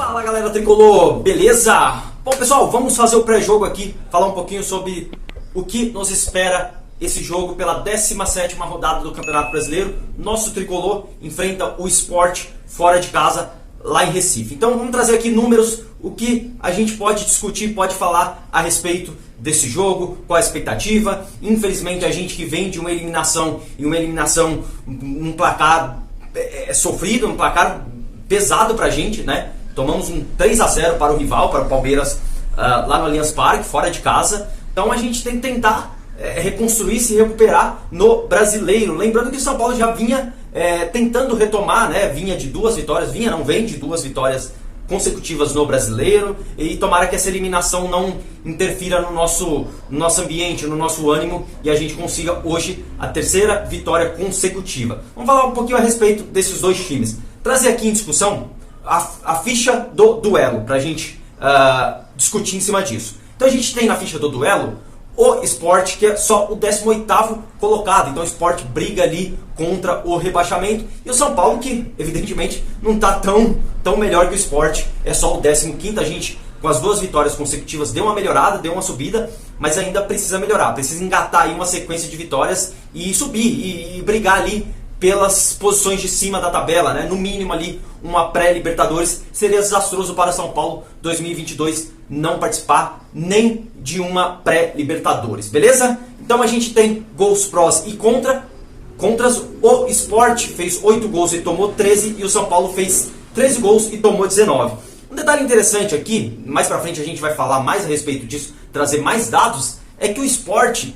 Fala galera tricolor, beleza? Bom pessoal, vamos fazer o pré-jogo aqui, falar um pouquinho sobre o que nos espera esse jogo pela 17ª rodada do Campeonato Brasileiro. Nosso tricolor enfrenta o Sport fora de casa lá em Recife. Então vamos trazer aqui números, o que a gente pode discutir, pode falar a respeito desse jogo, qual a expectativa. Infelizmente a gente que vem de uma eliminação, um placar sofrido, um placar pesado pra gente, né? Tomamos um 3-0 para o rival, para o Palmeiras, lá no Allianz Parque, fora de casa. Então a gente tem que tentar reconstruir, se recuperar no Brasileiro. Lembrando que o São Paulo já vinha tentando retomar, né? Vem de duas vitórias consecutivas no Brasileiro, e tomara que essa eliminação não interfira no nosso ambiente, no nosso ânimo, e a gente consiga hoje a terceira vitória consecutiva. Vamos falar um pouquinho a respeito desses dois times. Trazer aqui em discussão a ficha do duelo, para a gente discutir em cima disso. Então a gente tem na ficha do duelo o Sport, que é só o 18º colocado. Então o Sport briga ali contra o rebaixamento. E o São Paulo, que evidentemente não está tão melhor que o Sport, é só o 15º. A gente, com as duas vitórias consecutivas, deu uma melhorada, deu uma subida, mas ainda precisa melhorar. Precisa engatar aí uma sequência de vitórias e subir, e brigar ali pelas posições de cima da tabela, né? No mínimo ali uma pré-Libertadores. Seria desastroso para São Paulo 2022 não participar nem de uma pré-Libertadores, beleza? Então a gente tem gols prós e contras. O Sport fez 8 gols e tomou 13, e o São Paulo fez 13 gols e tomou 19. Um detalhe interessante aqui, mais pra frente a gente vai falar mais a respeito disso, trazer mais dados, é que o Sport,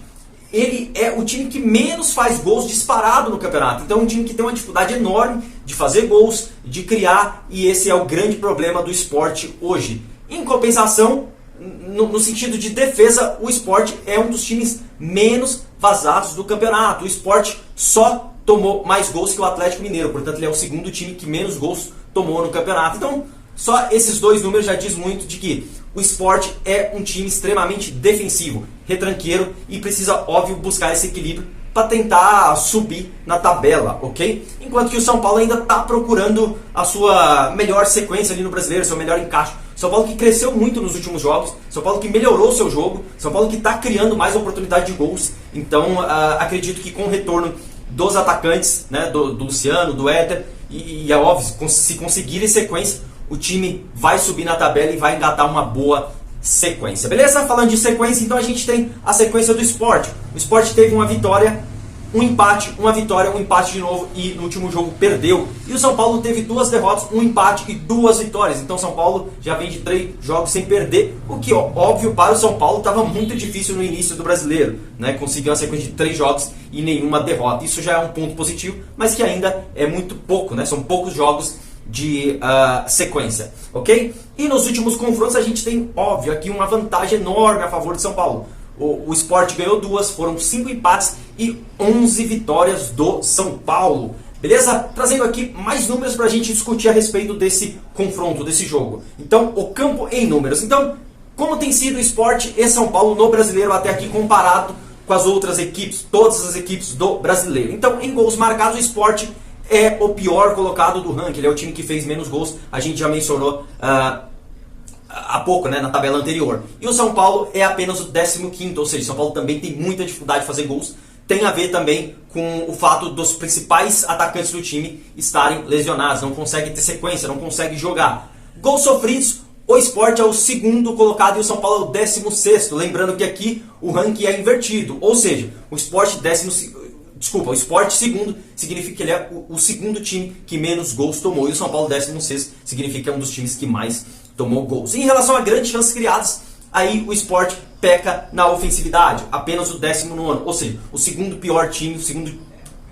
ele é o time que menos faz gols disparado no campeonato. Então é um time que tem uma dificuldade enorme de fazer gols, de criar, e esse é o grande problema do Sport hoje. Em compensação, no sentido de defesa, o Sport é um dos times menos vazados do campeonato. O Sport só tomou mais gols que o Atlético Mineiro, portanto ele é o segundo time que menos gols tomou no campeonato. Então só esses dois números já diz muito de que o Sport é um time extremamente defensivo, retranqueiro, e precisa, óbvio, buscar esse equilíbrio para tentar subir na tabela, ok? Enquanto que o São Paulo ainda está procurando a sua melhor sequência ali no Brasileiro, seu melhor encaixe. São Paulo que cresceu muito nos últimos jogos, São Paulo que melhorou o seu jogo, São Paulo que está criando mais oportunidade de gols. Então acredito que com o retorno dos atacantes, né, do Luciano, do Éder, e é óbvio, se conseguirem sequência, o time vai subir na tabela e vai engatar uma boa sequência, beleza? Falando de sequência, então a gente tem a sequência do Sport. O Sport teve uma vitória, um empate, uma vitória, um empate de novo, e no último jogo perdeu. E o São Paulo teve 2 derrotas, um empate e 2 vitórias. Então o São Paulo já vem de 3 jogos sem perder, o que, óbvio, para o São Paulo estava muito difícil no início do Brasileiro, né? Conseguiu uma sequência de 3 jogos e nenhuma derrota. Isso já é um ponto positivo, mas que ainda é muito pouco, né? São poucos jogos de sequência, ok? E nos últimos confrontos a gente tem, óbvio, aqui uma vantagem enorme a favor de São Paulo. O Sport ganhou 2, foram 5 empates e 11 vitórias do São Paulo, beleza? Trazendo aqui mais números para a gente discutir a respeito desse confronto, desse jogo. Então, o campo em números. Então, como tem sido o Sport e São Paulo no Brasileiro até aqui comparado com as outras equipes, todas as equipes do Brasileiro? Então, em gols marcados, o Sport é o pior colocado do ranking, ele é o time que fez menos gols, a gente já mencionou há pouco, né, na tabela anterior. E o São Paulo é apenas o 15º, ou seja, o São Paulo também tem muita dificuldade de fazer gols. Tem a ver também com o fato dos principais atacantes do time estarem lesionados, não conseguem ter sequência, não conseguem jogar. Gols sofridos, o Sport é o 2º colocado e o São Paulo é o 16º. Lembrando que aqui o ranking é invertido, ou seja, o Sport o Sport 2º significa que ele é o 2º time que menos gols tomou, e o São Paulo 16º significa que é um dos times que mais tomou gols. Em relação a grandes chances criadas, aí o Sport peca na ofensividade, apenas o 19º, ou seja, o 2º pior time, o 2º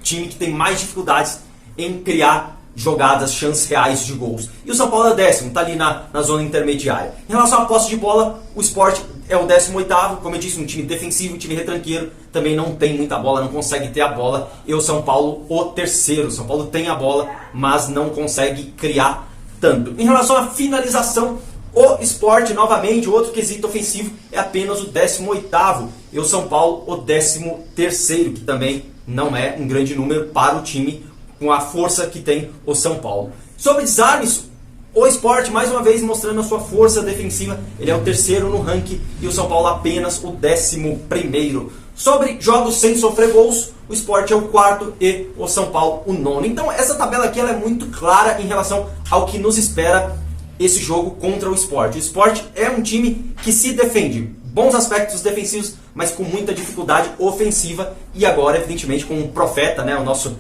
time que tem mais dificuldades em criar jogadas, chances reais de gols. E o São Paulo é o 10º, está ali na zona intermediária. Em relação à posse de bola, o Sport é o 18º, como eu disse, um time defensivo, um time retranqueiro, também não tem muita bola, não consegue ter a bola. E o São Paulo, o 3º. O São Paulo tem a bola, mas não consegue criar tanto. Em relação à finalização, o Sport, novamente, outro quesito ofensivo, é apenas o 18º. E o São Paulo, o 13º, que também não é um grande número para o time com a força que tem o São Paulo. Sobre desarmes, O Sport, mais uma vez, mostrando a sua força defensiva. Ele é o terceiro no ranking e o São Paulo apenas o 11º. Sobre jogos sem sofrer gols, o Sport é o quarto e o São Paulo o nono. Então essa tabela aqui ela é muito clara em relação ao que nos espera esse jogo contra o Sport. O Sport é um time que se defende. Bons aspectos defensivos, mas com muita dificuldade ofensiva. E agora, evidentemente, com o Profeta, né, o nosso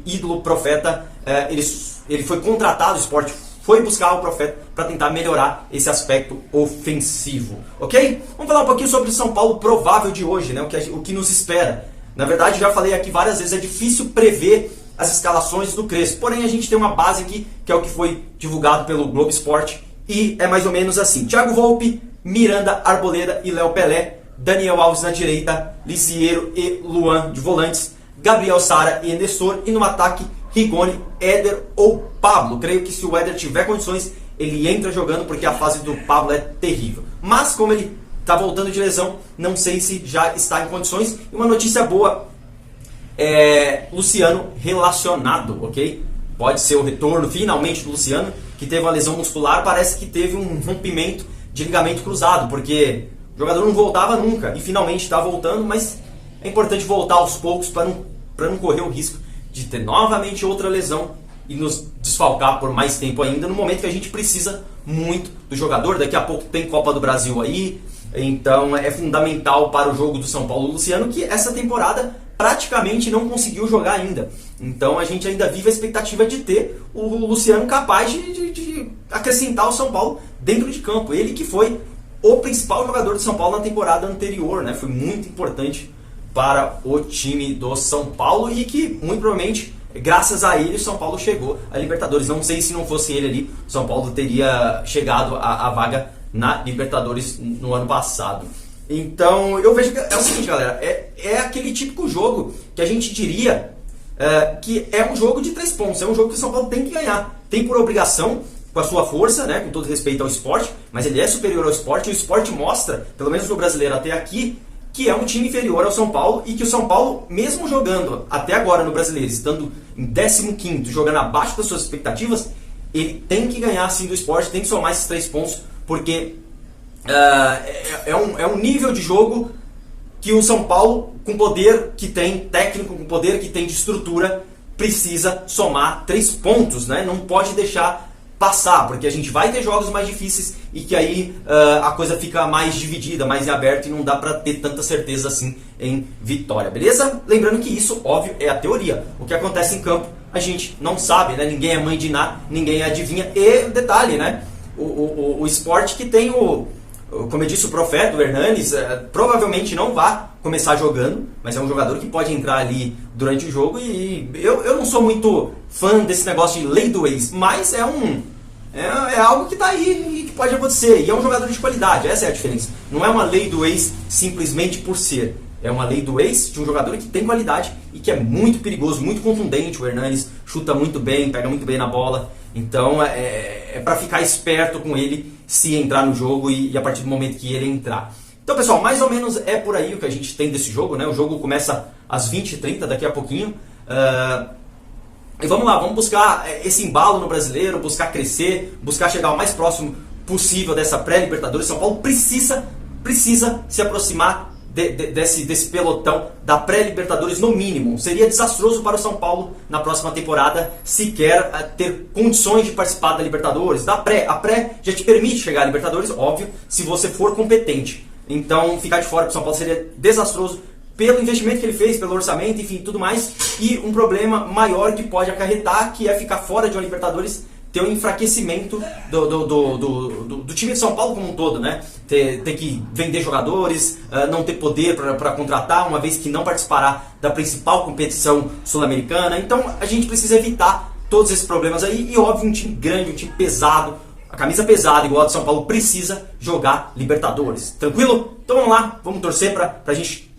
ídolo Profeta, ele foi contratado, o Sport foi buscar o Profeta para tentar melhorar esse aspecto ofensivo. Ok? Vamos falar um pouquinho sobre o São Paulo provável de hoje, né, o que nos espera. Na verdade, já falei aqui várias vezes, é difícil prever as escalações do Crespo. Porém, a gente tem uma base aqui, que é o que foi divulgado pelo Globo Esporte, e é mais ou menos assim. Thiago Volpi, Miranda, Arboleda e Léo Pelé, Daniel Alves na direita, Lisiero e Luan de volantes, Gabriel Sara e Nestor, e no ataque, Rigoni, Éder ou Pablo. Creio que se o Éder tiver condições, ele entra jogando, porque a fase do Pablo é terrível. Mas como ele está voltando de lesão, não sei se já está em condições. E uma notícia boa, Luciano relacionado, ok? Pode ser o retorno finalmente do Luciano, que teve uma lesão muscular, parece que teve um rompimento de ligamento cruzado, porque o jogador não voltava nunca e finalmente está voltando, mas é importante voltar aos poucos para não correr o risco de ter novamente outra lesão e nos desfalcar por mais tempo ainda, no momento que a gente precisa muito do jogador. Daqui a pouco tem Copa do Brasil aí, então é fundamental para o jogo do São Paulo Luciano, que essa temporada praticamente não conseguiu jogar ainda. Então a gente ainda vive a expectativa de ter o Luciano capaz de acrescentar o São Paulo dentro de campo. Ele que foi o principal jogador do São Paulo na temporada anterior, né? Foi muito importante para o time do São Paulo e que, muito provavelmente, graças a ele, o São Paulo chegou à Libertadores. Não sei se não fosse ele ali, o São Paulo teria chegado à vaga na Libertadores no ano passado. Então, eu vejo que é o seguinte, galera, é aquele típico jogo que a gente diria que é um jogo de 3 pontos, é um jogo que o São Paulo tem que ganhar. Tem por obrigação, com a sua força, né, com todo respeito ao Sport, mas ele é superior ao Sport, e o Sport mostra, pelo menos no brasileiro até aqui, que é um time inferior ao São Paulo, e que o São Paulo, mesmo jogando até agora no brasileiro, estando em 15º, jogando abaixo das suas expectativas, ele tem que ganhar sim do Sport, tem que somar esses 3 pontos, porque é um nível de jogo que o São Paulo, com o poder que tem técnico, com o poder que tem de estrutura, precisa somar 3 pontos, né? Não pode deixar passar, porque a gente vai ter jogos mais difíceis e que aí a coisa fica mais dividida, mais em aberto, e não dá pra ter tanta certeza assim em vitória, beleza? Lembrando que isso, óbvio, é a teoria. O que acontece em campo a gente não sabe, né? Ninguém é mãe de nada, ninguém adivinha. E detalhe, né? O Sport que tem como eu disse, o Profeta, o Hernanes, provavelmente não vai começar jogando, mas é um jogador que pode entrar ali durante o jogo. E eu não sou muito fã desse negócio de lei do ex, mas é algo que está aí e que pode acontecer. E é um jogador de qualidade, essa é a diferença. Não é uma lei do ex simplesmente por ser. É uma lei do ex de um jogador que tem qualidade e que é muito perigoso, muito contundente. O Hernanes chuta muito bem, pega muito bem na bola. Então é para ficar esperto com ele se entrar no jogo e a partir do momento que ele entrar. Então, pessoal, mais ou menos é por aí o que a gente tem desse jogo, né? O jogo começa às 20h30, daqui a pouquinho. E vamos lá, vamos buscar esse embalo no brasileiro, buscar crescer, buscar chegar o mais próximo possível dessa pré-Libertadores. São Paulo precisa se aproximar desse pelotão da pré-Libertadores no mínimo. Seria desastroso para o São Paulo na próxima temporada se quer ter condições de participar da Libertadores. A pré já te permite chegar à Libertadores, óbvio, se você for competente. Então ficar de fora para o São Paulo seria desastroso pelo investimento que ele fez, pelo orçamento, enfim, tudo mais. E um problema maior que pode acarretar, que é ficar fora de uma Libertadores, ter um enfraquecimento do time de São Paulo como um todo, né? Ter que vender jogadores, não ter poder para contratar, uma vez que não participará da principal competição sul-americana. Então a gente precisa evitar todos esses problemas aí. E óbvio, um time grande, um time pesado, a camisa pesada igual a de São Paulo, precisa jogar Libertadores. Tranquilo? Então vamos lá, vamos torcer para a gente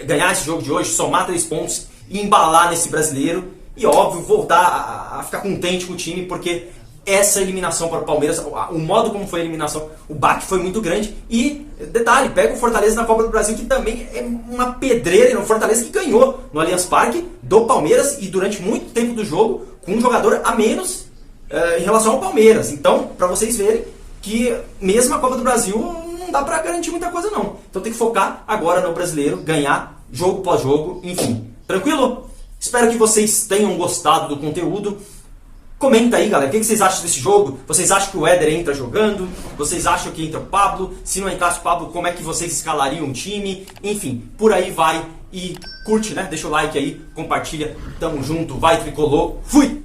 ganhar esse jogo de hoje, somar 3 pontos e embalar nesse brasileiro. E óbvio, voltar a ficar contente com o time, porque essa eliminação para o Palmeiras, o modo como foi a eliminação, o baque foi muito grande. E detalhe, pega o Fortaleza na Copa do Brasil, que também é uma pedreira, o Fortaleza que ganhou no Allianz Parque do Palmeiras, e durante muito tempo do jogo, com um jogador a menos em relação ao Palmeiras. Então, para vocês verem que mesmo a Copa do Brasil não dá para garantir muita coisa não. Então tem que focar agora no brasileiro, ganhar jogo após jogo, enfim. Tranquilo? Espero que vocês tenham gostado do conteúdo. Comenta aí, galera, o que vocês acham desse jogo? Vocês acham que o Éder entra jogando? Vocês acham que entra o Pablo? Se não entrasse o Pablo, como é que vocês escalariam o time? Enfim, por aí vai. E curte, né? Deixa o like aí, compartilha. Tamo junto, vai Tricolor. Fui!